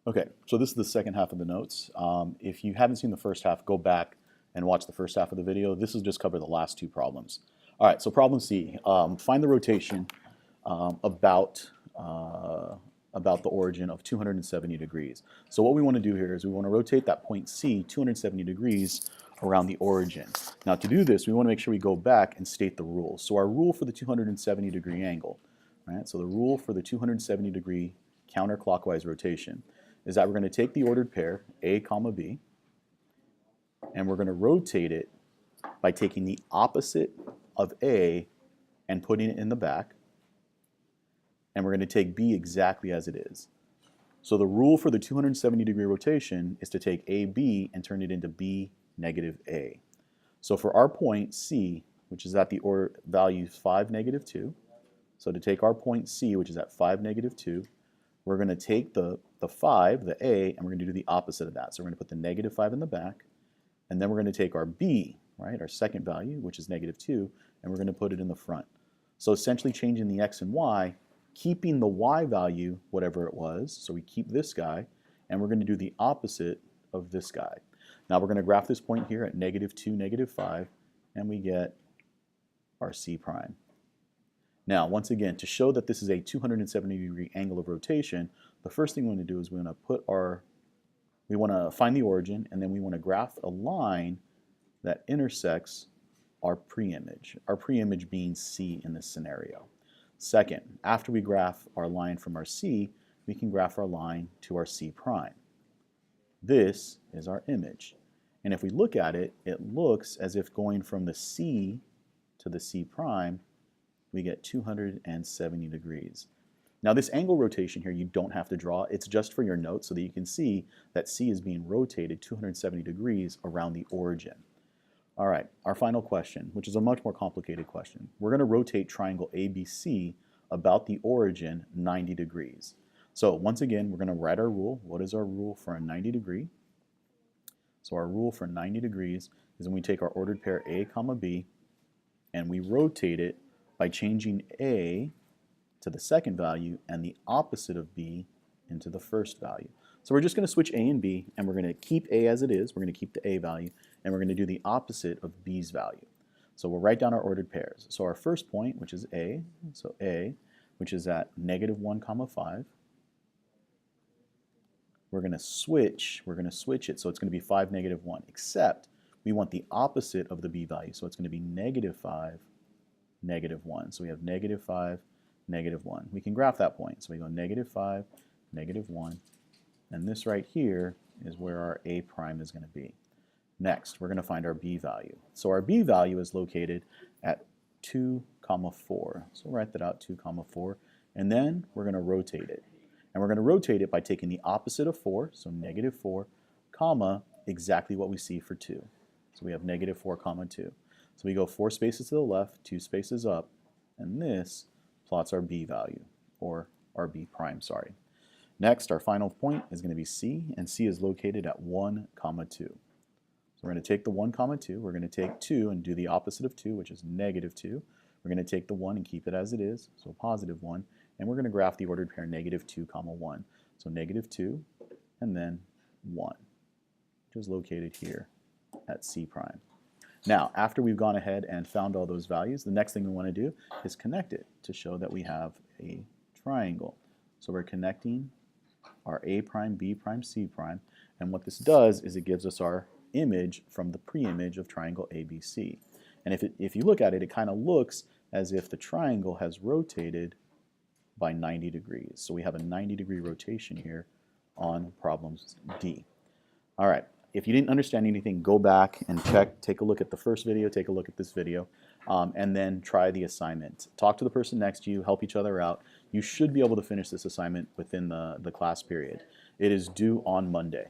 Okay, so this is the second half of the notes. If you haven't seen the first half, go back and watch the first half of the video. This will just cover the last two problems. All right, so problem C, find the rotation about the origin of 270 degrees. So what we want to do here is we want to rotate that point C 270 degrees around the origin. Now to do this, we want to make sure we go back and state the rules. So our rule for the 270 degree angle, right? So the rule for the 270 degree counterclockwise rotation is that we're going to take the ordered pair, A comma B, and we're going to rotate it by taking the opposite of A and putting it in the back, and we're going to take B exactly as it is. So the rule for the 270 degree rotation is to take AB and turn it into B negative A. So for our point C, which is at the value 5 negative 2, so to take our point C, which is at 5 negative 2, we're going to take the 5, the A, and we're going to do the opposite of that. So we're going to put the negative 5 in the back, and then we're going to take our B, right, our second value, which is negative 2, and we're going to put it in the front. So essentially changing the X and Y, keeping the Y value, whatever it was, so we keep this guy, and we're going to do the opposite of this guy. Now we're going to graph this point here at negative 2, negative 5, and we get our C prime. Now, once again, to show that this is a 270 degree angle of rotation, the first thing we want to do is we want to find the origin, and then we want to graph a line that intersects our pre-image being C in this scenario. Second, after we graph our line from our C, we can graph our line to our C prime. This is our image. And if we look at it, it looks as if going from the C to the C prime, we get 270 degrees. Now this angle rotation here, you don't have to draw. It's just for your notes so that you can see that C is being rotated 270 degrees around the origin. All right, our final question, which is a much more complicated question. We're going to rotate triangle ABC about the origin 90 degrees. So once again, we're going to write our rule. What is our rule for a 90 degree? So our rule for 90 degrees is when we take our ordered pair A comma B and we rotate it by changing A to the second value and the opposite of B into the first value. So we're just going to switch A and B, and we're going to keep A as it is. We're going to keep the A value, and we're going to do the opposite of B's value. So we'll write down our ordered pairs. So our first point, which is A, so A, which is at negative 1 comma 5. We're going to switch it, so it's going to be 5, negative 1, except we want the opposite of the B value, so it's going to be negative 5, negative 1. So we have negative 5, negative 1. We can graph that point. So we go negative 5, negative 1, and this right here is where our A prime is going to be. Next, we're going to find our B value. So our B value is located at 2 comma 4. So we'll write that out, 2 comma 4, and then we're going to rotate it. And we're going to rotate it by taking the opposite of 4, so negative 4, comma, exactly what we see for 2. So we have negative 4 comma 2. So we go 4 spaces to the left, 2 spaces up, and this plots our B value, or our B prime, sorry. Next, our final point is going to be C, and C is located at 1 comma 2. So we're going to take the 1 comma 2, we're going to take 2 and do the opposite of 2, which is negative 2. We're going to take the 1 and keep it as it is, so positive 1, and we're going to graph the ordered pair negative 2 comma 1. So negative 2 and then 1, which is located here at C prime. Now, after we've gone ahead and found all those values, the next thing we want to do is connect it to show that we have a triangle. So we're connecting our A prime, B prime, C prime, and what this does is it gives us our image from the pre-image of triangle ABC. And if you look at it, it kind of looks as if the triangle has rotated by 90 degrees. So we have a 90-degree rotation here on problem D. All right. If you didn't understand anything, go back and take a look at the first video, take a look at this video, and then try the assignment. Talk to the person next to you, help each other out. You should be able to finish this assignment within the class period. It is due on Monday.